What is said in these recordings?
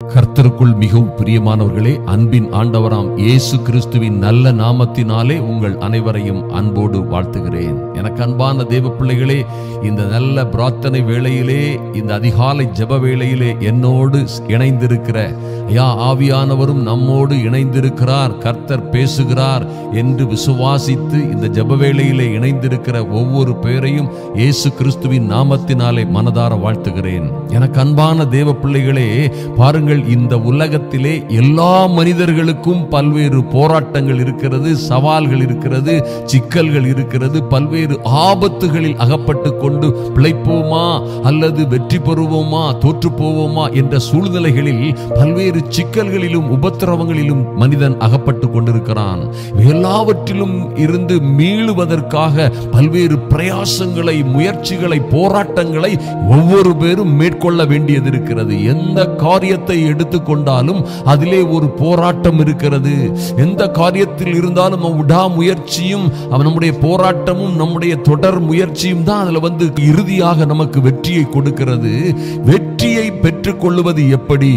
கர்த்தருக்குள் மிகவும் பிரியமானவர்களே, அன்பின் ஆண்டவராம் இயேசு கிறிஸ்துவின் நல்ல நாமத்தினாலே உங்கள் அனைவரையும் அன்போடு வாழ்த்துகிறேன். எனக்கு அன்பான தேவ பிள்ளைகளே, இந்த நல்ல பிரார்த்தனை வேளையிலே, இந்த அதிகாலை ஜெப வேளையிலே என்னோடு இணைந்திருக்கிற ஆவியானவரும் நம்மோடு இணைந்திருக்கிறார், கர்த்தர் பேசுகிறார் என்று விசுவாசித்து இந்த ஜெப வேளையிலே இணைந்திருக்கிற ஒவ்வொரு பேரையும் இயேசு கிறிஸ்துவின் நாமத்தினாலே மனதார வாழ்த்துகிறேன். எனக்கு அன்பான தேவ பிள்ளைகளே, பாருங்கள், இந்த உலகத்திலே எல்லா மனிதர்களுக்கும் பல்வேறு போராட்டங்கள் இருக்கிறது, சவால்கள் இருக்கிறது, சிக்கல்கள் இருக்கிறது. பல்வேறு ஆபத்துகளில் அகப்பட்டு கொண்டு பிழைப்போமா அல்லது வெற்றி பெறுவோமா தோற்று போவோமா என்ற சூழ்நிலைகளில் பல்வேறு சிக்கல்களிலும் உபத்திரவங்களிலும் மனிதன் அகப்பட்டு கொண்டிருக்கிறான். எல்லாவற்றிலும் இருந்து மீளுவதற்காக பல்வேறு பிரயாசங்களை, முயற்சிகளை, போராட்டங்களை ஒவ்வொரு பேரும் மேற்கொள்ள வேண்டியது இருக்கிறது. எந்த காரியத்தை எடுத்துக்கொண்டாலும் அதிலே ஒரு போராட்டம் இருக்கிறது. எந்த காரியத்தில் இருந்தாலும் விடாமுயற்சியும் நம்முடைய போராட்டமும் நம்முடைய தொடர் முயற்சியும் தான் அதுல இறுதியாக நமக்கு வெற்றியை கொடுக்கிறது. வெற்றியை பெற்றுக் கொள்வது எப்படி?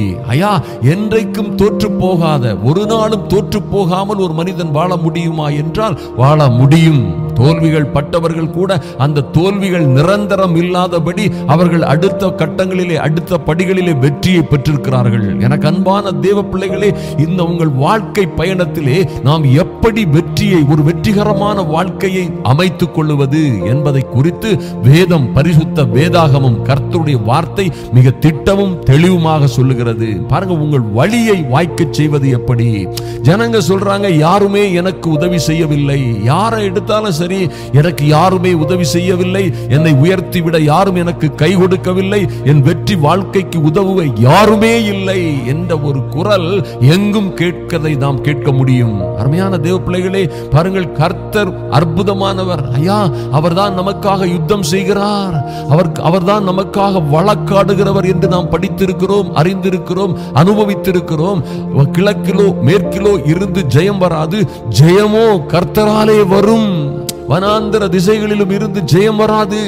என்றைக்கும் தோற்று போகாத, ஒரு நாளும் தோற்று போகாமல் ஒரு மனிதன் வாழ முடியுமா என்றால் வாழ முடியும். தோல்விகள் பட்டவர்கள் கூட அந்த தோல்விகள் நிரந்தரம் இல்லாதபடி அவர்கள் அடுத்த கட்டங்களிலே, அடுத்த படிகளிலே வெற்றியை பெற்றிருக்கிறார்கள். எனக்கு அன்பான தேவ பிள்ளைகளே, இந்த உங்கள் வாழ்க்கை பயணத்திலே நாம் எப்படி வெற்றியை, ஒரு வெற்றிகரமான வாழ்க்கையை அமைத்துக் கொள்வது என்பதை குறித்து வேதம், பரிசுத்த வேதாகமம், கர்த்தருடைய வார்த்தை மிக திட்டமும் தெளிவுமாக சொல்லுகிறது. பாருங்க, உங்கள் வழியை வாய்க்கச் செய்வது எப்படி? ஜனங்க சொல்றாங்க, யாருமே எனக்கு உதவி செய்யவில்லை. யாரை எடுத்தாலும் சரி, எனக்கு யாருமே உதவி செய்யவில்லை, என்னை உயர்த்தி விட யாரும் எனக்கு கை கொடுக்கவில்லை, என் வெற்றி வாழ்க்கைக்கு உதவுவ யாருமே இல்லை என்ற ஒரு குரல் எங்கும் கேட்கதை நாம் கேட்க முடியும். அருமையான தேவ பிள்ளைகளே, பாருங்கள், கர்த்தர் அற்புதமானவர். அவர்தான் நமக்காக யுத்தம் செய்கிறார், அவர்தான் நமக்காக வழக்காடுகிறவர் என்று நாம் படித்திருக்கிறோம், அறிந்திருக்கிறோம், அனுபவித்திருக்கிறோம். கிழக்கிலோ மேற்கிலோ இருந்து ஜெயம் வராது, ஜெயமோ கர்த்தராலே வரும். வனாந்தர திசைகளிலும் இருந்து ஜெயம் வராது,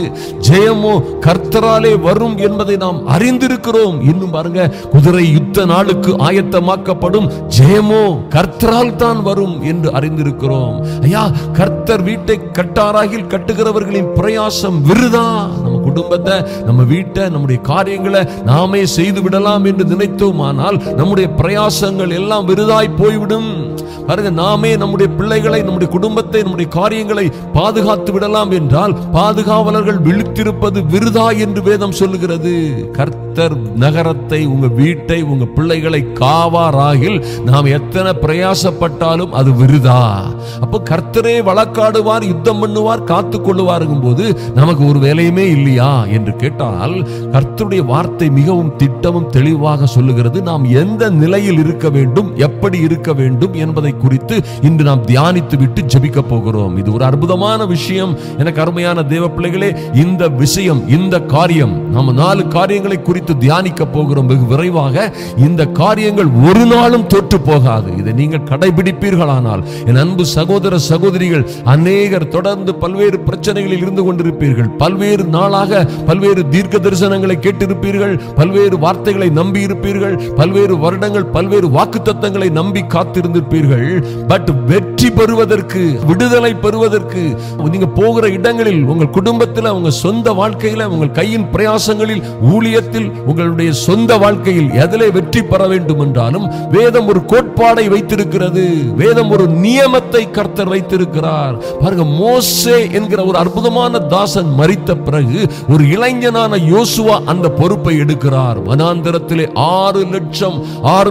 ஜெயமோ கர்த்தராலே வரும் என்பதை நாம் அறிந்திருக்கிறோம். இன்னும் பாருங்க, குதிரை யுத்த நாளுக்கு ஆயத்தமாக்கப்படும், ஜெயமோ கர்த்தரால் தான் வரும் என்று அறிந்திருக்கிறோம். கர்த்தர் வீட்டை கட்டாராகில் கட்டுகிறவர்களின் பிரயாசம் விருதா. நம்ம குடும்பத்தை, நம்ம வீட்டை, நம்முடைய காரியங்களை நாமே செய்து விடலாம் என்று நினைத்தோமானால் நம்முடைய பிரயாசங்கள் எல்லாம் விருதாய் போய்விடும். பாருங்க, நாமே நம்முடைய பிள்ளைகளை, நம்முடைய குடும்பத்தை, நம்முடைய காரியங்களை பாதுகாத்து விடலாம் என்றால் பாதுகாவலர்கள் விழித்திருப்பது விருதா என்று வேதம் சொல்லுகிறது. கர்த்தர் நகரத்தை, உங்க வீட்டை, உங்க பிள்ளைகளை காவாராகில் நாம் எத்தனை பிரயாசப்பட்டாலும் அது விருதா. அப்போ கர்த்தரே வழக்காடுவார், யுத்தம் பண்ணுவார், காத்து கொள்ளுவாருங்கும் போது நமக்கு ஒரு வேலையுமே இல்லையா என்று கேட்டால், கர்த்தருடைய வார்த்தை மிகவும் திட்டமும் தெளிவாக சொல்லுகிறது. நாம் எந்த நிலையில் இருக்க வேண்டும், எப்படி இருக்க வேண்டும் என்பதை குறித்து இன்று நாம் தியானித்து விட்டு ஜெபிக்க போகிறோம். இது ஒரு அற்புதமான விஷயம். எனக்கு அருமையான தேவ பிள்ளைகளே, இந்த விஷயம், இந்த காரியம், நம்ம 4 காரியங்களை குறித்து தியானிக்க போகிறோம். வெகு விரைவாக இந்த காரியங்கள் ஒரு நாளும் தோற்று போகாது. இதை நீங்கள் கடைபிடிப்பீர்களானால், என் அன்பு சகோதர சகோதரிகள், அநேகர் தொடர்ந்து பல்வேறு பிரச்சனைகளில் இருந்து கொண்டிருப்பீர்கள். பல்வேறு நாளாக பல்வேறு தீர்க்க தரிசனங்களை கேட்டிருப்பீர்கள், பல்வேறு வார்த்தைகளை நம்பி இருப்பீர்கள், பல்வேறு வருடங்கள் பல்வேறு வாக்குத்தத்தங்களை நம்பி காத்திருந்திருப்பீர்கள். பட் வெற்றி பெறுவதற்கு, விடுதலை பெறுவதற்கு, நீங்க போகிற இடங்களில், உங்கள் குடும்பத்தில், உங்க சொந்த வாழ்க்கையில், உங்கள் கையின் பிரயாசங்களில், ஊழியத்தில், உங்களுடைய சொந்த வாழ்க்கையில் எதிலே வெற்றி பெற வேண்டும் என்றாலும் வேதம் ஒரு கோட்பாடை வைத்திருக்கிறது. வேதம் ஒரு நியமத்தை கர்த்தர் வைத்திருக்கிறார். பாருங்க, மோசே என்கிற ஒரு அற்புதமான தாசன் மரித்த பிறகு ஒரு இளைஞனான யோசுவா அந்த பொறுப்பை எடுக்கிறார். வனாந்தரத்திலே 6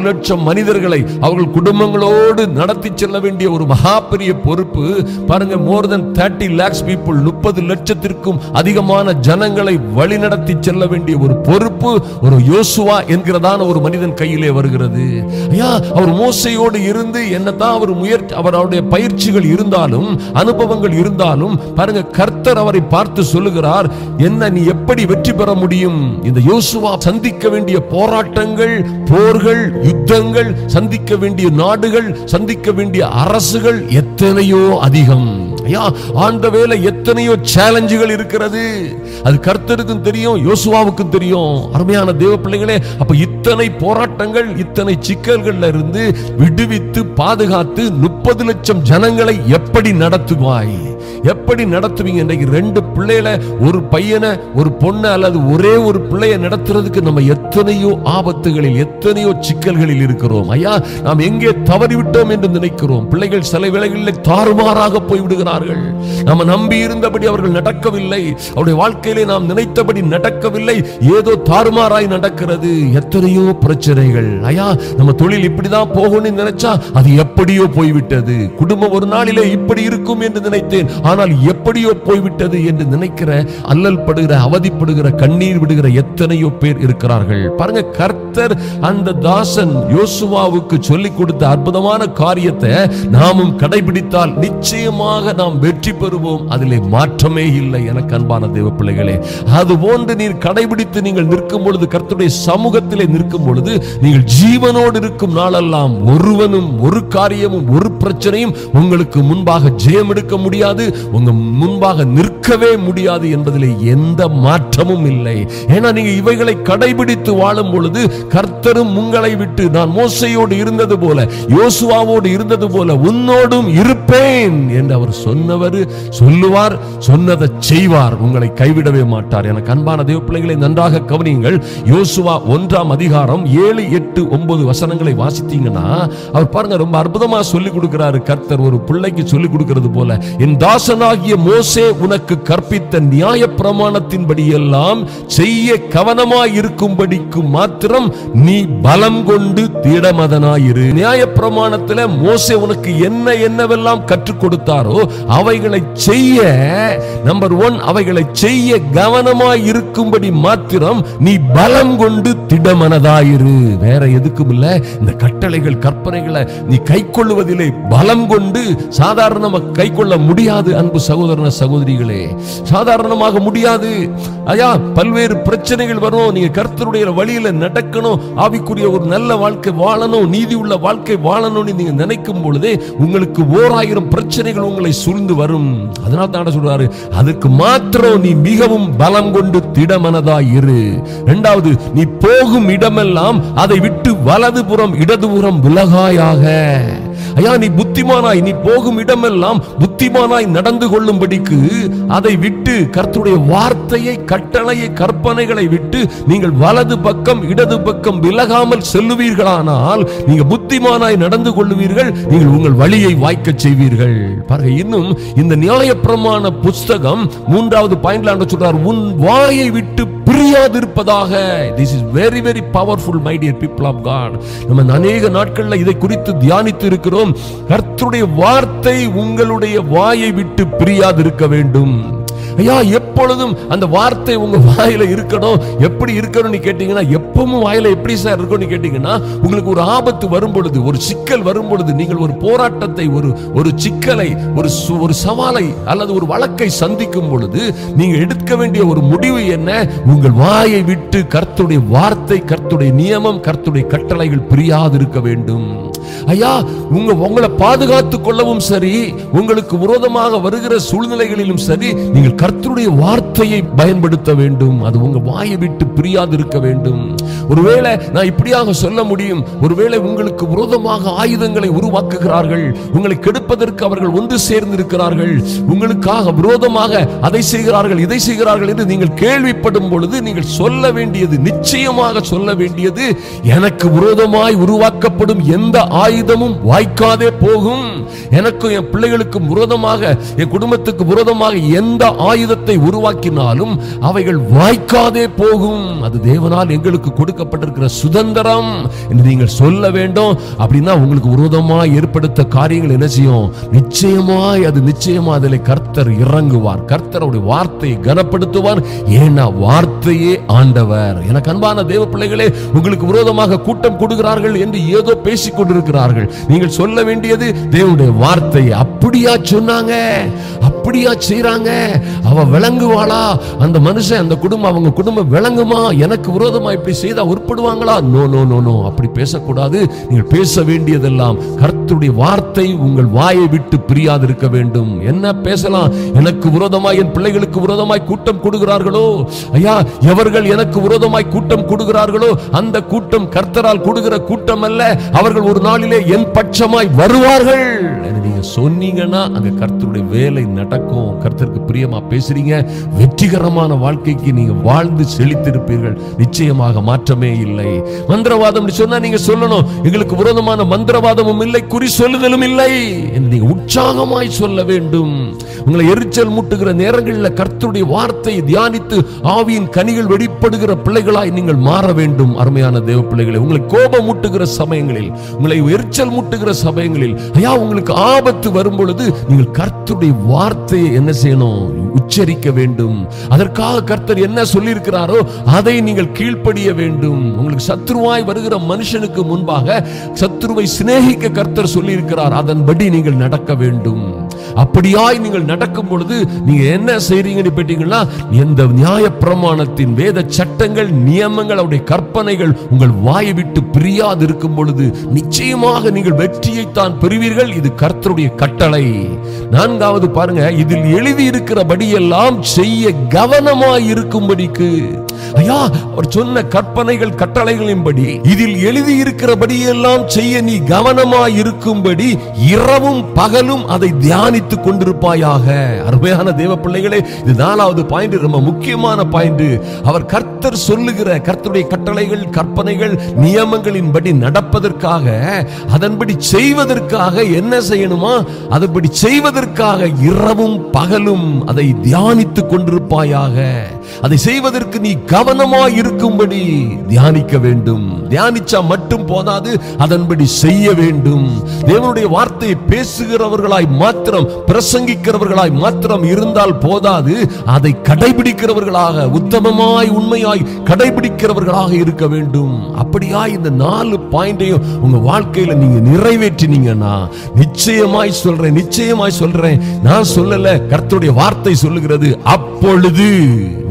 லட்சம் மனிதர்களை அவர்கள் குடும்பங்களோடு நடத்தி செல்ல வேண்டிய ஒரு மகா பெரிய பொறுப்பு. பாருங்க, more than 30 lakhs people, 30 லட்சத்திற்கும் அதிகமான ஜனங்களை வழிநடத்தி செல்ல வேண்டிய ஒரு பொறுப்பு ஒரு யோசுவா என்கிறதான ஒரு மனிதன் கையிலே வருகிறது. அவர் மோசையோடு இருந்து என்னதான் அவருடைய பயிற்சிகள் இருந்தாலும், அனுபவங்கள் இருந்தாலும், பாருங்க, கர்த்தர் அவரை பார்த்து சொல்லுகிறார், என்ன நீ எப்படி வெற்றி பெற முடியும்? இந்த யோசுவா சந்திக்க வேண்டிய போராட்டங்கள், போர்கள், யுத்தங்கள், சந்திக்க வேண்டிய நாடுகள், சந்திக்க வேண்டிய அரசுகள் எத்தனையோ அதிகம். ஐயா, ஆண்ட வேலை எத்தனையோ சேலஞ்சுகள் இருக்கிறது. அது கர்த்தருக்கும் தெரியும், யோசுவாவுக்கும் தெரியும். அருமையான தேவ பிள்ளைகளே, அப்ப இத்தனை போராட்டங்கள், இத்தனை சிக்கல்கள்ல இருந்து விடுவித்து பாதுகாத்து 30 லட்சம் ஜனங்களை எப்படி நடத்துவாய்? எப்படி நடத்துவீங்க? இன்றைக்கு 2 பிள்ளைகளை, ஒரு பையனை ஒரு பொண்ணை அல்லது ஒரே ஒரு பிள்ளையை நடத்துறதுக்கு நம்ம எத்தனையோ ஆபத்துகளில், எத்தனையோ சிக்கல்களில் இருக்கிறோம். ஐயா, நாம் எங்கே தவறிவிட்டோம் என்று நினைக்கிறோம். பிள்ளைகள் சில வேளைகளில் தாறுமாறாக போய்விடுகிறார்கள். நம்ம நம்பி இருந்தபடி அவர்கள் நடக்கவில்லை. அவருடைய வாழ்க்கையிலே நாம் நினைத்தபடி நடக்கவில்லை. ஏதோ தாறுமாறாய் நடக்கிறது. எத்தனையோ பிரச்சனைகள். ஐயா, நம்ம தொழில் இப்படிதான் போகணும்னு நினைச்சா அது எப்படியோ போய்விட்டது. குடும்பம் ஒரு நாளிலே இப்படி இருக்கும் என்று நினைத்தேன், ஆனால் எப்படியோ போய்விட்டது என்று நினைக்கிற, அல்லல் படுகிற, அவதிப்படுகிற, கண்ணீர் விடுகிற எத்தனையோ பேர் இருக்கிறார்கள். பாருங்க, கர்த்தர் அந்த தாசன் யோசுவாவுக்கு சொல்லிக் கொடுத்த அற்புதமான காரியத்தை நாமும் கடைபிடித்தால் நிச்சயமாக நாம் வெற்றி பெறுவோம். அதிலே மாற்றமே இல்லை. எனக்கு அன்பான தேவ பிள்ளைகளே, அதுபோன்று நீர் கடைபிடித்து நீங்கள் நிற்கும் பொழுது, கர்த்தருடைய சமூகத்திலே நிற்கும் பொழுது, நீங்கள் ஜீவனோடு இருக்கும் நாளெல்லாம் ஒருவனும், ஒரு காரியமும், ஒரு பிரச்சனையும் உங்களுக்கு முன்பாக ஜெயம் எடுக்க முடியாது, உங்க முன்பாக நிற்கவே முடியாது என்பதிலே எந்த மாற்றமும் இல்லை. ஏன்னா நீங்க இவைகளை கடைபிடித்து வாழும் பொழுது கர்த்தரும் உங்களை விட்டு, நான் மோசையோடு இருந்தது போல, யோசுவாவோடு இருந்தது போல உன்னோடும் இருப்பேன் என்று அவர் சொல்லுவார், சொன்னதை செய்வார், உங்களை கைவிடவே மாட்டார். எனக்கு அன்பான தேவ பிள்ளைகளை, நன்றாக கவனியுங்கள். யோசுவா 1ஆம் அதிகாரம் 7, 8, 9 வசனங்களை வாசித்தீங்கன்னா அவர் பாருங்க, ரொம்ப அற்புதமா சொல்லிக் கொடுக்கிறாரு. கர்த்தர் ஒரு பிள்ளைக்கு சொல்லிக் கொடுக்கிறது போல, என் தாசனாகிய மோசே உனக்கு கற்பித்த நியாய பிரமாணத்தின்படி எல்லாம் செய்ய கவனமாய் இருக்கும்படிக்கு மாத்திரம் நீ பலம் கொண்டு திடமதனாயிரு. நியாய பிரமாணத்தில் மோசே உனக்கு என்னவெல்லாம் கற்றுக் கொடுத்தாரோ அவைகளை செய்ய, நம்பர் 1, அவைகளை செய்ய கவனமாய் இருக்கும்படி மாத்திரம் நீ பலம் கொண்டு திடமனதாயிரு. வேற எதுக்கும் இல்ல. இந்த கட்டளைகள், கற்பனைகளை நீ கைக்கொள்வதிலே பலம் கொண்டு. சாதாரணமாக கைக்கொள்ள முடியாது அன்பு சகோதரன சகோதரிகளே, சாதாரணமாக முடியாது. ஐயா, பல்வேறு பிரச்சனைகள் வரும். நீங்க கர்த்தருடைய வழியில நடக்கணும், ஆவிக்குரிய ஒரு நல்ல வாழ்க்கை வாழணும், நீதி உள்ள வாழ்க்கை வாழணும்னு நீங்க நினைக்கும் பொழுதே உங்களுக்கு 1000 பிரச்சனைகள் உங்களை சூழ்ந்து வரும். அதனால தான் சொல்றாரு, அதுக்கு மாத்திரம் நீ மிகவும் பலம் கொண்டு திடமனதாய் இரு. 2வது, நீ போகும் இடமெல்லாம் அதை விட்டு வலதுபுறம் இடதுபுறம் விலகாயாக. ஐயா, நீ புத்திமானாய், நீ போகும் இடமெல்லாம் புத்திமானாய் நடந்து கொள்ளும்படிக்கு அதை விட்டு, கர்த்தருடைய வார்த்தையை, கட்டளையை, கற்பனைகளை விட்டு நீங்கள் வலது பக்கம் இடது பக்கம் விலகாமல் செல்லுவீர்களானால் நீங்க புத்திமானாய் நடந்து கொள்ளுவீர்கள், நீங்கள் உங்கள் வழியை வாய்க்க செய்வீர்கள். பாருங்க, இன்னும் இந்த நியாயப்பிரமாண புஸ்தகம் 3வது பாயிண்ட்ல சொல்றார், உன் வாயை விட்டு பிரியாதிருப்பதாக. This is very very powerful, my dear people of God. நம்ம அநேக நாட்கள்ல இதை குறித்து தியானித்து இருக்கிறோம். கர்த்தருடைய வார்த்தை உங்களுடைய வாயை விட்டு பிரியாதிருக்க வேண்டும். ஐயா, எப்பொழுதும் அந்த வார்த்தை உங்க வாயில இருக்கணும். எப்படி இருக்கணும்னு கேட்டீங்கன்னா, எப்பவும் வாயில எப்படி சார் இருக்கணும்னு கேட்டீங்கன்னா, உங்களுக்கு ஒரு ஆபத்து வரும் பொழுது, ஒரு சிக்கல் வரும் பொழுது, நீங்கள் ஒரு போராட்டத்தை, ஒரு சிக்கலை, ஒரு சவாலை அல்லது ஒரு வழக்கை சந்திக்கும் பொழுது நீங்க எடுக்க வேண்டிய ஒரு முடிவு என்ன? உங்கள் வாயை விட்டு கர்த்தருடைய வார்த்தை, கர்த்தருடைய நியமம், கர்த்தருடைய கட்டளைகள் பிரியாது இருக்க வேண்டும். ஐயா, உங்களை பாதுகாத்துக் கொள்ளவும் சரி, உங்களுக்கு விரோதமாக வருகிற சூழ்நிலைகளிலும் சரி, நீங்கள் கர்த்தருடைய வார்த்தையை பயன்படுத்த வேண்டும். அது உங்க வாயை விட்டு பிரியாது இருக்க வேண்டும். ஒருவேளை நான் இப்படியாக சொல்ல முடியும், ஒருவேளை உங்களுக்கு விரோதமாக ஆயுதங்களை உருவாக்குகிறார்கள், உங்களை கெடுப்பதற்கு அவர்கள் ஒன்று சேர்ந்திருக்கிறார்கள், உங்களுக்காக விரோதமாக அதை செய்கிறார்கள், இதை செய்கிறார்கள் என்று நீங்கள் கேள்விப்படும் பொழுது நீங்கள் சொல்ல வேண்டியது, நிச்சயமாக சொல்ல வேண்டியது, எனக்கு விரோதமாய் உருவாக்கப்படும் எந்த ஆயுதமும் வாய்க்காதே போகும். எனக்கும் என் பிள்ளைகளுக்கும் விரோதமாக, என் குடும்பத்துக்கு விரோதமாக எந்த ஆயுதத்தை உருவாக்கினாலும் அவைகள் வாய்க்காதே போகும். அது தேவனால் எங்களுக்கு கொடுக்கப்பட்டிருக்கிற சுதந்திரம் என்று நீங்கள் சொல்ல வேண்டும். அப்படின்னா உங்களுக்கு விரோதமாய் ஏற்படுத்த காரியங்கள் என்ன செய்யும்? நிச்சயமாய் அது நிச்சயமா அதில் கர்த்தர் இறங்குவார். கர்த்தருடைய வார்த்தையை கனப்படுத்துவார். ஏன்னா வார்த்தையே ஆண்டவர். எனக்கு அன்பான தேவ பிள்ளைகளே, உங்களுக்கு விரோதமாக கூட்டம் கூடுகிறார்கள் என்று ஏதோ பேசிக் கொண்டிருக்கிறார்கள். நீங்கள் சொல்ல வேண்டியது தேவனுடைய வார்த்தை. அப்படியா சொன்னாங்க, அப்படியா செய்றாங்க, அவ விளங்குவாளா? அந்த மனுஷன், அந்த குடும்பம், அவங்க குடும்பம் விளங்குமா? எனக்கு விரோதமா இப்படி செய்தா உருப்படுவாங்களா? நோ நோ நோ நோ, அப்படி பேசக்கூடாது. நீங்கள் பேச வேண்டியதெல்லாம் கர்த்தருடைய வார்த்தை உங்கள் வாயை விட்டு பிரியாது இருக்க வேண்டும். என்ன பேசலாம்? எனக்கு விரோதமாய், என் பிள்ளைகளுக்கு விரோதமாய் கூட்டம் கூடுகிறார்களோ, ஐயா எவர்கள் எனக்கு விரோதமாய் கூட்டம் கூடுகிறார்களோ அந்த கூட்டம் கர்த்தரால் கூடுகிற கூட்டம் அல்ல. அவர்கள் ஒரு நாளிலே என் பட்சமாய் வருவார்கள். நீங்க சொன்னீங்கன்னா அங்க கர்த்தருடைய வேலை நடக்கும். கர்த்தருக்கு பிரியமா பேசுறீங்க, வெற்றிகரமான வாழ்க்கைக்கு நீங்க வாழ்ந்து செழித்திருப்பீர்கள். நிச்சயமாக மாற்றமே இல்லை. மந்திரவாதம் சொன்னா நீங்க சொல்லணும், எங்களுக்கு விரோதமான மந்திரவாதமும் இல்லை, குறி சொல்லுதலும் இல்லை என்று நீங்க உற்சாகமாய் சொல்ல வேண்டும். உங்களை எரிச்சல் மூட்டுகிற நேரங்களில் கர்த்தருடைய வார்த்தையை தியானித்து ஆவியின் கனிகள் வெளிப்படுகிற பிள்ளைகளாய் நீங்கள் மாற வேண்டும். அருமையான தேவ பிள்ளைகளை, உங்களை கோபம் மூட்டுகிற சமயங்களில், உங்களை எரிச்சல் மூட்டுகிற சமயங்களில், ஐயா உங்களுக்கு ஆபத்து வரும் பொழுது நீங்கள் கர்த்தருடைய வார்த்தையை என்ன செய்யணும்? உச்சரிக்க வேண்டும். அதற்காக கர்த்தர் என்ன சொல்லி இருக்கிறாரோ அதை நீங்கள் கீழ்ப்படிய வேண்டும். உங்களுக்கு சத்துருவாய் வருகிற மனுஷனுக்கு முன்பாக சத்துருவை சிநேகிக்க கர்த்தர் சொல்லி இருக்கிறார். அதன்படி நீங்கள் நடக்க வேண்டும். அப்படியாய் நீங்கள் நடக்கும் பொழுது நீங்க என்ன செய்றீங்கன்னு கேட்டீங்கன்னா, எந்த நியாய பிரமாணத்தின் வேத சட்டங்கள், நியமங்கள், அவருடைய கற்பனைகள் உங்கள் வாயை விட்டு பிரியாது இருக்கும் பொழுது நிச்சயமாக நீங்கள் வெற்றியை தான் பெறுவீர்கள். இது கர்த்தருடைய கட்டளை. நான்காவது பாருங்க, இதில் எழுதி இருக்கிறபடி எல்லாம் செய்ய கவனமாய் இருக்கும்படிக்கு. ஐயா அவர் சொன்ன கற்பனைகள் கட்டளைகளின்படி, இதில் எழுதி இருக்கிறபடி எல்லாம் செய்ய நீ கவனமாய் இருக்கும்படி இரவும் பகலும் அதை தியானித்துக் கொண்டிருப்பாயாக. அருமையான தேவ பிள்ளைகளே, இது 4வது பாயிண்ட், ரொம்ப முக்கியமான பாயிண்ட். அவர் கர்த்தர் சொல்லுகிற கர்த்தருடைய கட்டளைகள், கற்பனைகள், நியமங்களின்படி நடப்பதற்காக, அதன்படி செய்வதற்காக என்ன செய்யணுமா? அதன்படி செய்வதற்காக இரவும் பகலும் அதை தியானித்துக் கொண்டிருப்பாயாக. அதை செய்வதற்கு நீ கவனமாய் இருக்கும்படி தியானிக்க வேண்டும். தியானிச்சா மட்டும் போதாது, அதன்படி செய்ய வேண்டும். தேவனுடைய வார்த்தையை பேசுகிறவர்களாய் மாத்திரம், பிரசங்கிக்கிறவர்களாய் மாத்திரம் இருந்தால் போதாது, அதை கடைபிடிக்கிறவர்களாக, உத்தமமாய் உண்மையாய் கடைபிடிக்கிறவர்களாக இருக்க வேண்டும். அப்படியாய் இந்த 4 பாயிண்டையும் உங்க வாழ்க்கையில நீங்க நிறைவேற்றினீங்கன்னா, நிச்சயமாய் சொல்றேன், நிச்சயமாய் சொல்றேன், நான் சொல்லல, கர்த்தருடைய வார்த்தை சொல்லுகிறது, அப்பொழுது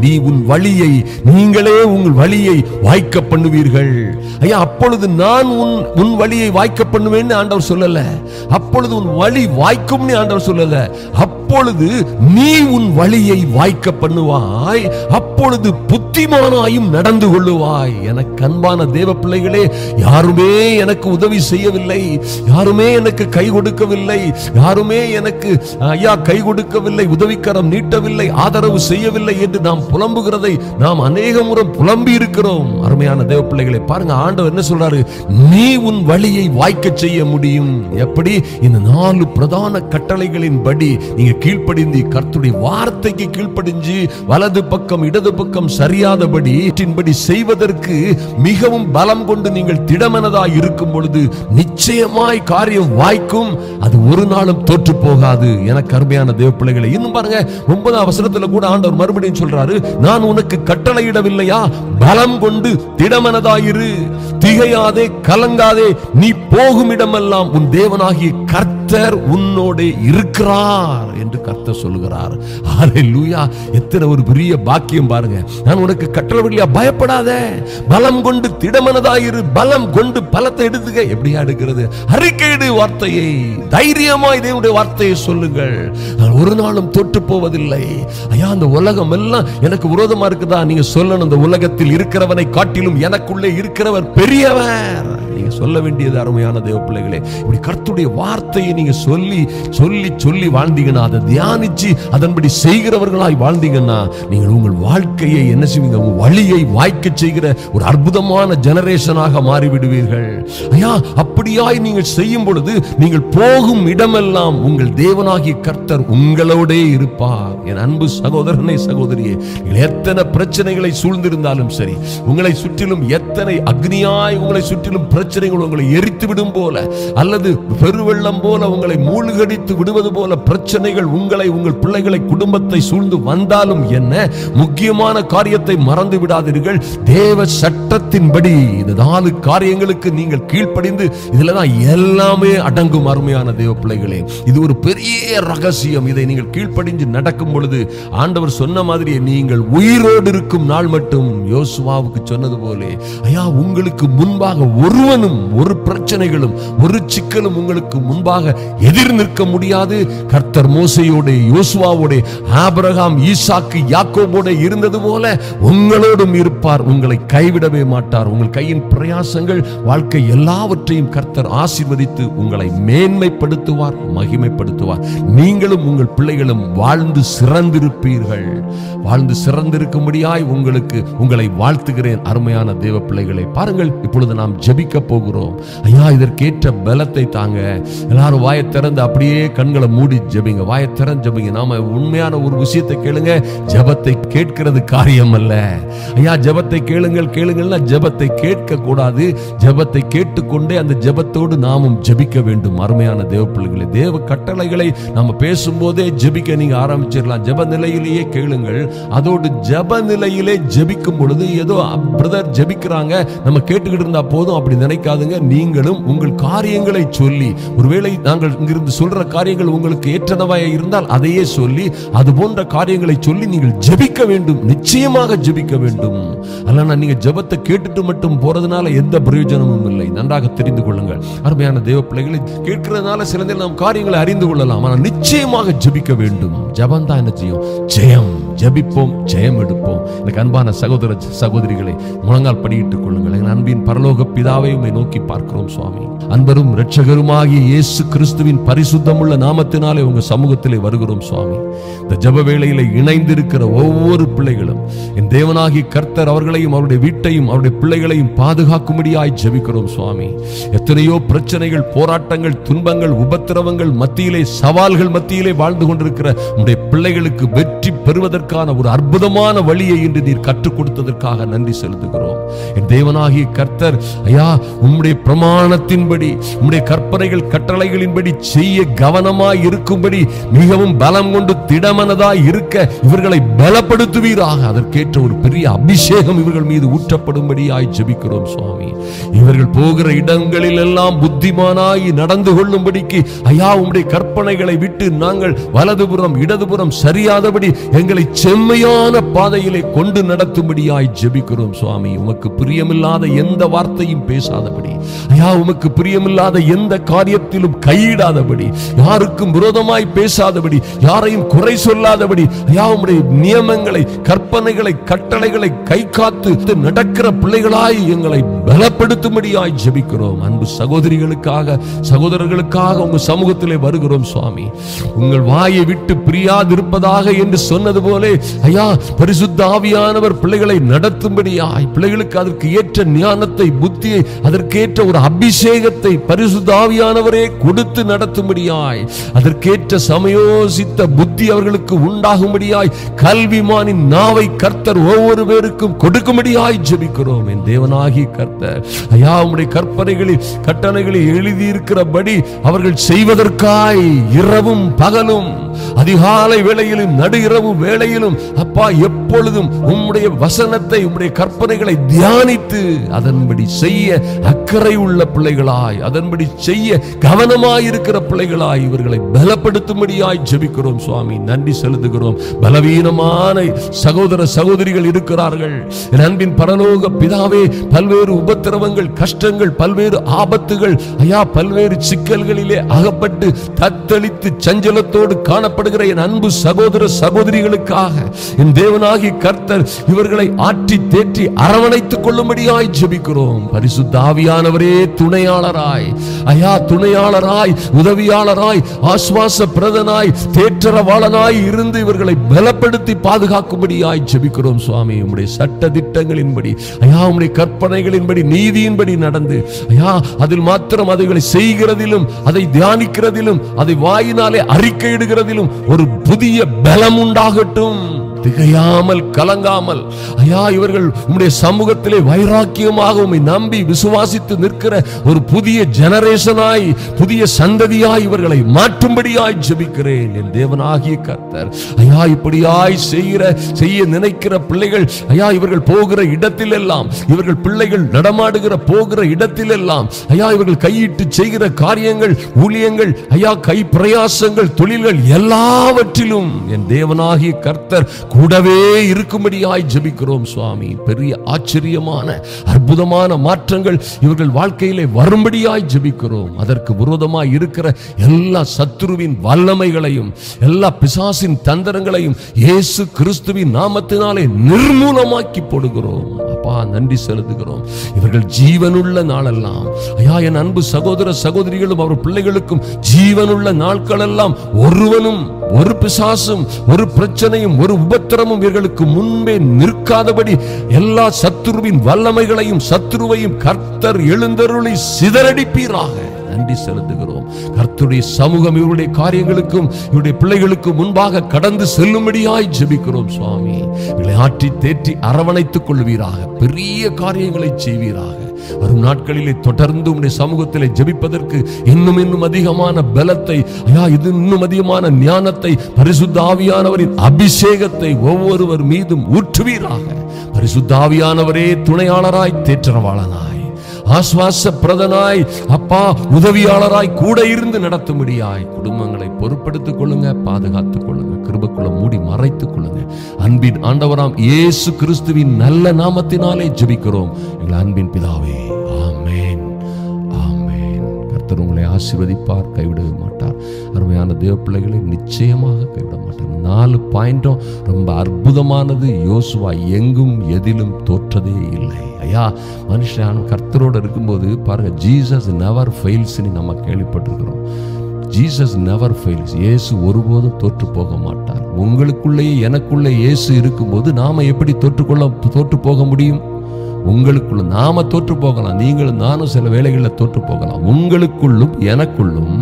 நீ உன் வழியை, நீங்களே உங்கள் வழியை வாய்க்க பண்ணுவீர்கள். ஐயா அப்பொழுது நான் உன் வழியை வாய்க்க பண்ணுவேன்னு ஆண்டவர் சொல்லல. அப்பொழுது உன் வழி வாய்க்கும்னு ஆண்டவர் சொல்லல. அப்பொழுது நீ உன் வழியை வாய்க்க பண்ணுவாய். அப்பொழுது புத்திமானாயும் நடந்து கொள்ளுவாய். எனக்கு அன்பான தேவ பிள்ளைகளே, யாருமே எனக்கு உதவி செய்யவில்லை, யாருமே எனக்கு கை கொடுக்கவில்லை, யாருமே எனக்கு ஐயா கை கொடுக்கவில்லை, உதவிக்கரம் நீட்டவில்லை, ஆதரவு செய்யவில்லை என்று நாம் புலம்புகிறதை நாம் அநேக முறை புலம்பி இருக்கிறோம். அருமையான தேவ பிள்ளைகளை பாருங்க, ஆண்டவர் என்ன சொல்றாரு? நீ உன் வழியை வாய்க்க செய்ய முடியும். எப்படி? இந்த 4 பிரதான கட்டளைகளின் படி நீங்க கீழ்ப்படிந்து, கர்த்தருடைய வார்த்தைக்கு கீழ்ப்படிஞ்சு, வலது பக்கம் இடது பக்கம் சரியாதபடி செய்வதற்கு மிகவும் பலம் கொண்டு நீங்கள் திடமனதாய் இருக்கும் பொழுது நிச்சயமாய் காரியம் வாய்க்கும். அது ஒரு நாளும் தோற்று போகாது. எனக்கு அருமையான தேவ பிள்ளைகளை, இன்னும் பாருங்க 9வது வசனத்துல கூட ஆண்டவர் மறுபடியும் சொல்றாரு, நான் உனக்கு கட்டளையிடவில்லையா? பலம் கொண்டு திடமனதாயிரு, திகையாதே, கலங்காதே, நீ போகும் இடமெல்லாம் உன் தேவனாகிய கர்த்தர் உன்னோடு இருக்கிறார் என்று கர்த்தர் சொல்லுகிறார். ஹல்லேலூயா! எத்தனை ஒரு பெரிய பாக்கியம் பாருங்க. நான் உனக்கு கட்டளையிடலையா? பயப்படாத, பலம் கொண்டு திடமனதாயிரு. பலம் கொண்டு பலத்தை எடுத்துக்க. எப்படியா எடுக்கிறது? அறிக்கையிடு வார்த்தையை, தைரியமாய் தேவனுடைய வார்த்தையை சொல்லுங்கள். நான் ஒரு நாளும் தோற்று போவதில்லை. ஐயா அந்த உலகம் எல்லாம் எனக்கு விரோதமா இருக்குதா? நீங்க சொல்லணும், இந்த உலகத்தில் இருக்கிறவனை காட்டிலும் எனக்குள்ளே இருக்கிறவர் பெரியவர். நீங்க சொல்ல வேண்டியது அருமையான தேவ பிள்ளைகளே, இப்படி கர்த்தருடைய வார்த்தையை நீங்க சொல்லி சொல்லி சொல்லி வாழ்ந்தீங்கன்னா, அதை தியானிச்சு அதன்படி செய்கிறவர்களாய் வாழ்ந்தீங்கன்னா, நீங்கள் உங்கள் வாழ்க்கையை என்ன செய்வீங்க? உங்கள் வழியை வாய்க்க செய்கிற ஒரு அற்புதமான ஜெனரேஷனாக மாறிவிடுவீர்கள். ஐயா அப்படியாய் நீங்கள் செய்யும் பொழுது நீங்கள் போகும் இடமெல்லாம் உங்கள் தேவனாகிய கர்த்தர் உங்களோடே இருப்பார். என் அன்பு சகோதரனே, சகோதரியே, நீங்கள் எத்தனை பிரச்சனைகளை சூழ்ந்திருந்தாலும் சரி, உங்களை சுற்றிலும் எத்தனை அக்னியாய் உங்களை சுற்றிலும் பிரச்சனை பிரச்சனைகள் உங்களை எரித்து விடும் போல, அல்லது பெருவெள்ளம் போல உங்களை மூழ்கடித்து விடுவது போல பிரச்சனைகள் உங்களை, உங்கள் பிள்ளைகளை, குடும்பத்தை சூழ்ந்து வந்தாலும் என்ன, முக்கியமான காரியத்தை மறந்து விடாதீர்கள். தேவ சட்டத்தின்படி இந்த 4 காரியங்களுக்கு நீங்கள் கீழ்ப்படிந்து, இதுலதான் எல்லாமே அடங்கும். அருமையான தேவ பிள்ளைகளே, இது ஒரு பெரிய ரகசியம். இதை நீங்கள் கீழ்ப்படிஞ்சு நடக்கும் பொழுது ஆண்டவர் சொன்ன மாதிரி நீங்கள் உயிரோடு இருக்கும் நாள் மட்டும் யோசுவாவுக்கு சொன்னது போல, ஐயா உங்களுக்கு முன்பாக ஒருவனும், ஒரு பிரச்சனைகளும், ஒரு சிக்கலும் உங்களுக்கு முன்பாக எதிர் நிற்க முடியாது. கர்த்தர் மோசேயோடு, யோசுவாவோடு, ஆபிரகாம், ஈசாக்கு, யாக்கோபோடு இருந்தது போல உங்களோடும் இருப்பார். உங்களை கைவிடவே மாட்டார். உங்கள் கையின் பிரயாசங்கள், வாழ்க்கை எல்லாவற்றையும் கர்த்தர் ஆசீர்வதித்து உங்களை மேன்மைப்படுத்துவார், மகிமைப்படுத்துவார். நீங்களும் உங்கள் பிள்ளைகளும் வாழ்ந்து சிறந்திருப்பீர்கள். வாழ்ந்து சிறந்திருக்கும்படியாய் உங்களை வாழ்த்துகிறேன். அருமையான தேவ பிள்ளைகளை பாருங்கள், இப்பொழுது நாம் ஜெபிக்க போகிறோம். ஐயா இதற்கேற்ற பலத்தை தாங்க. எல்லாரும் வாயை திறந்து அப்படியே கண்களை மூடி ஜெபிங்க. வாயை திறந்து ஜெபிங்க. நாம உண்மையான ஒரு விஷயத்தை கேளுங்க. ஜெபத்தை கேட்கிறது காரியம் அல்ல. ஐயா ஜெபத்தை கேளுங்கள்னா ஜெபத்தை கேட்க கூடாது. ஜெபத்தை கேட்டுக்கொண்டே அந்த ஜெபத்தோடு நாமும் ஜெபிக்க வேண்டும். அருமையான தேவ பிள்ளைகளை, தேவ கட்டளைகளை நாம பேசும்போதே ஜெபிக்க நீங்க ஆரம்பிச்சிடலாம். ஜெப நிலையிலேயே கேளுங்கள். அதோடு ஜெப நிலையிலே ஜெபிக்கும் பொழுது ஏதோ பிரதர் ஜெபிக்கிறாங்க நம்ம கேட்டுக்கிட்டு இருந்தா போதும் அப்படி நினைக்காதுங்க. நீங்களும் உங்கள் காரியங்களை சொல்லி, ஒருவேளை நாங்கள் இங்கிருந்து சொல்ற காரியங்கள் உங்களுக்கு ஏற்றனவாய் இருந்தால் அதையே சொல்லி, அது போன்ற காரியங்களை சொல்லி நீங்கள் ஜெபிக்க வேண்டும். நிச்சயமாக ஜெபிக்க வேண்டும். அல்லனா நீங்க ஜெபத்தை கேட்டுட்டு மட்டும் போறதுனால எந்த பிரயோஜனமும் இல்லை. நன்றாக தெரிந்து கொள்ளுங்கள். அருமையான தேவ பிள்ளைகளை, கேட்கிறதுனால சில நேரம் நாம் காரியங்களை அறிந்து கொள்ளலாம். ஆனால் நிச்சயமாக ஜெபிக்க வேண்டும். ஜெபம் தான் என்ன செய்யும்? ஜெயம். ஜெபிப்போம், ஜெயம் எடுப்போம். எனக்கு அன்பான சகோதர சகோதரிகளை, முழங்கால் படியிட்டுக் கொள்ளுங்கள். என் அன்பின் பரலோக பிதாவை உம்மை நோக்கி பார்க்கிறோம் சுவாமி. அன்பரும் இரட்சகருமாகிய இயேசு கிறிஸ்துவின் பரிசுத்தமுள்ள நாமத்தினாலே உங்க சமூகத்திலே வருகிறோம் சுவாமி. இந்த ஜெப வேளையிலே இணைந்திருக்கிற ஒவ்வொரு பிள்ளைகளும் என் தேவனாகிய கர்த்தர் அவர்களையும், அவருடைய வீட்டையும், அவருடைய பிள்ளைகளையும் பாதுகாக்கும்படியாய் ஜெபிக்கிறோம் சுவாமி. எத்தனையோ பிரச்சனைகள், போராட்டங்கள், துன்பங்கள், உபத்திரவங்கள் மத்தியிலே, சவால்கள் மத்தியிலே வாழ்ந்து கொண்டிருக்கிற உம்முடைய பிள்ளைகளுக்கு வெற்றி பெறுவதற்கான ஒரு அற்புதமான வழியை இன்று நீர் கற்றுக் கொடுத்ததற்காக நன்றி செலுத்துகிறோம். என் தேவனாகிய கர்த்தர் ஐயா உம்முடைய பிரமாணத்தின்படி, உம்முடைய கற்பனைகள், கட்டளைகளின்படி செய்ய கவனமாய் இருக்கும்படி, மிகவும் பலம் கொண்டு திடமனதாய் இருக்க இவர்களை பலப்படுத்துவீராக. அதற்கேற்ற ஒரு பெரிய அபிஷேகம் இவர்கள் மீது ஊற்றப்படும்படியாய் ஜெபிக்கிறோம் சுவாமி. இவர்கள் போகிற இடங்களில் எல்லாம் புத்திமானாய் நடந்து கொள்ளும்படிக்கு ஐயா உம்முடைய கற்பனைகளை விட்டு நாங்கள் வலதுபுறம் இடதுபுறம் சரியாதபடி எங்களை செம்மையான பாதையிலே கொண்டு நடத்தும்படியாய் ஜெபிக்கிறோம் சுவாமி. உமக்கு பிரியமில்லாத எந்த வார்த்தையும் பேசாதபடி, ஐயா உமக்கு பிரியமில்லாத எந்த காரியத்திலும் கையிடாதபடி, யாருக்கும் விரோதமாய் பேசாதபடி, யாரையும் குறை சொல்லாதபடி, ஐயா உம்முடைய நியமங்களை, கற்பனைகளை, கட்டளைகளை கை காத்து நடக்கிற பிள்ளைகளாய் எங்களை பலப்படுத்தும்படியாய் ஜெபிக்கிறோம். அன்பு சகோதரிகளுக்காக, சகோதரர்களுக்காக உங்க சமூகத்திலே வருகிறோம் சுவாமி. உங்கள் வாயை விட்டு பிரியாதிருப்பதாக என்று சொன்னது போல ஐயா பரிசுத்த ஆவியானவர் பிள்ளைகளை நடத்தும்படியாய், பிள்ளைகளுக்கு அதற்கு ஏற்ற ஞானத்தை, புத்தியை, அதற்கேற்ற ஒரு அபிஷேகத்தை பரிசுத்த ஆவியானவரே கொடுத்து நடத்தும்படியாய், அதற்கேற்ற சமயோசித்த புத்தி அவர்களுக்கு உண்டாகும்படியாய் கல்விமானின் நாவை கர்த்தர் ஒவ்வொரு பேருக்கும் கொடுக்கும்படியாய் ஜெபிக்கிறோம். என் தேவனாகிய கர்த்தர் ஐயா உம்முடைய கற்பனைகளில், கட்டளைகளில் எழுதியிருக்கிறபடி அவர்கள் செய்வதற்காய் இரவும் பகலும், அதிகாலை வேளையிலும் நடு இரவு வேளையிலும் அப்பா எப்பொழுதும் உம்முடைய வசனத்தை, உம்முடைய கற்பனைகளை தியானித்து அதன்படி செய்ய அக்கறை உள்ள பிள்ளைகளாய், அதன்படி செய்ய கவனமாய் இருக்கிற பிள்ளைகளாய் இவர்களை பலப்படுத்தும்படியாய் ஜெபிக்கிறோம் சுவாமி. நன்றி செலுத்துகிறோம். பலவீனமான சகோதர சகோதரிகள் இருக்கிறார்கள். என் அன்பின் பரலோக பிதாவே, பல்வேறு உபத்திரவங்கள், கஷ்டங்கள், பல்வேறு ஆபத்துகள், ஐயா பல்வேறு சிக்கல்களிலே அகப்பட்டு தத்தளித்து சஞ்சலத்தோடு காணப்படுகிற என் அன்பு சகோதர சகோதரிகளுக்காக என் தேவனாகிய கர்த்தர் இவர்களை ஆற்றி தேற்றி அரவணைத்துக் கொள்ளும்படியாய் ஜெபிக்கிறோம். பரிசுத்த ஆவியானவரே துணையாளராய், ஐயா துணையாளராய், உதவியாளராய், ஆஸ்வாச பிரதனாய், தேற்றரவாளனாய் இருந்து இவர்களை பலப்படுத்தி பாதுகாக்கும்படியாய் ஜெபிக்கிறோம் சுவாமி. உம்முடைய சட்ட திட்டங்களின்படி, ஐயா உம்முடைய கற்பனைகளின்படி, நீதியின்படி நடந்து, ஐயா அதில் மாத்திரம் அதைகளை செய்கிறதிலும், அதை தியானிக்கிறதிலும், அதை வாயினாலே அறிக்கையிடுகிறதிலும் ஒரு புதிய பலம் உண்டாகட்டும். திகையாமல் கலங்காமல் ஐயா இவர்கள் உம்முடைய சமூகத்திலே வைராக்கியமாக உம்மை நம்பி விசுவாசித்து நிற்கிற ஒரு புதிய ஜெனரேஷனாய், புதிய சந்ததியாய் இவர்களை மாற்றும்படியாய் ஜெபிக்கிறேன். என் தேவனாகிய கர்த்தர் ஐயா இப்படியாய் செய்ய நினைக்கிற பிள்ளைகள் ஐயா இவர்கள் போகிற இடத்தில் எல்லாம், இவர்கள் பிள்ளைகள் நடமாடுகிற போகிற இடத்தில் எல்லாம் ஐயா இவர்கள் கையிட்டு செய்கிற காரியங்கள், ஊழியங்கள் ஐயா, கை பிரயாசங்கள், தொழில்கள் எல்லாவற்றிலும் என் தேவனாகிய கர்த்தர் கூடவே இருக்கும்படியாய் ஜெபிக்கிறோம் சுவாமி. பெரிய ஆச்சரியமான அற்புதமான மாற்றங்கள் இவர்கள் வாழ்க்கையிலே வரும்படியாய் ஜெபிக்கிறோம். அதற்கு விரோதமாய் இருக்கிற எல்லா சத்துருவின் வல்லமைகளையும் எல்லா பிசாசின் தந்திரங்களையும் இயேசு கிறிஸ்துவின் நாமத்தினாலே நிர்மூலமாக்கி போடுகிறோம். அப்பா நன்றி செலுத்துகிறோம். இவர்கள் ஜீவனுள்ள நாளெல்லாம் ஐயா என் அன்பு சகோதர சகோதரிகளும் அவர் பிள்ளைகளுக்கும் ஜீவனுள்ள நாட்கள் எல்லாம் ஒருவனும் ஒரு பிசாசும் ஒரு பிரச்சனையும் ஒரு உபத்திரமும் இவர்களுக்கு முன்பே நிற்காதபடி எல்லா சத்துருவின் வல்லமைகளையும் சத்துருவையும் கர்த்தர் எழுந்தருளி சிதறடிப்பீராக. நன்றி செலுத்துகிறோம். கர்த்தருடைய சமூகம் இவருடைய காரியங்களுக்கும் இவருடைய பிள்ளைகளுக்கும் முன்பாக கடந்து செல்லும்படியாய் ஜெபிக்கிறோம் சுவாமி. இவர்களை ஆற்றி தேற்றி அரவணைத்துக் கொள்வீராக. பெரிய காரியங்களை செய்வீராக. வரும் நாட்களிலே தொடர்ந்து உம்முடைய சமூகத்திலே ஜெபிப்பதற்கு இன்னும் அதிகமான பலத்தை ஐயா, இது இன்னும் அதிகமான ஞானத்தை, பரிசுத்த ஆவியானவரின் அபிஷேகத்தை ஒவ்வொருவர் மீதும் ஊற்றுவீராக. பரிசுத்த ஆவியானவரே துணையாளராய், தேற்றரவாளனாய், ஆஸ்வாச பிரதனாய், அப்பா உதவியாளராய் கூட இருந்து நடத்தும்படியாய் குடும்பங்களை பொறுப்படுத்திக் கொள்ளுங்க, பாதுகாத்துக் கொள்ளுங்க, கிருபைக்குள்ள மூடி மறைத்துக் கொள்ளுங்க. அன்பின் ஆண்டவராம் இயேசு கிறிஸ்துவின் நல்ல நாமத்தினாலே ஜெபிக்கிறோம் எங்கள் அன்பின் பிதாவே. ஆமென், ஆமென். கர்த்தர் உங்களை ஆசீர்வதிப்பார், கைவிடவே மாட்டார். அருமையான தேவ பிள்ளைகளை நிச்சயமாக கைவிட மாட்டார். 4 பாயிண்டும் ரொம்ப அற்புதமானது. யோசுவா எங்கும் எதிலும் தோற்றதே இல்லை. ஐயா, மனுஷன் கர்த்தரோடு இருக்கும்போது பாருங்க, ஜீசஸ் நெவர் ஃபெயில்ஸ் நம்ம கேள்விப்பட்டிருக்கிறோம். Jesus never fails. இயேசு ஒருபோதும் தோற்று போக மாட்டார். உங்களுக்குள்ளேயே எனக்குள்ளே இயேசு இருக்கும்போது நாம எப்படி தோற்று போக முடியும்? உங்களுக்குள்ள நாம தோற்று போகலாம், நீங்களும் நானும் சில வேளைகளில் தோற்று போகலாம். உங்களுக்குள்ளும் எனக்குள்ளும்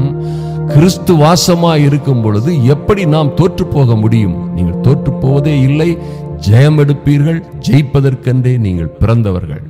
கிறிஸ்து வாசமாய் இருக்கும் பொழுது எப்படி நாம் தோற்று போக முடியும்? நீங்கள் தோற்று போவதே இல்லை. ஜெயம் எடுப்பீர்கள். ஜெயிப்பதற்கென்றே நீங்கள் பிறந்தவர்கள்.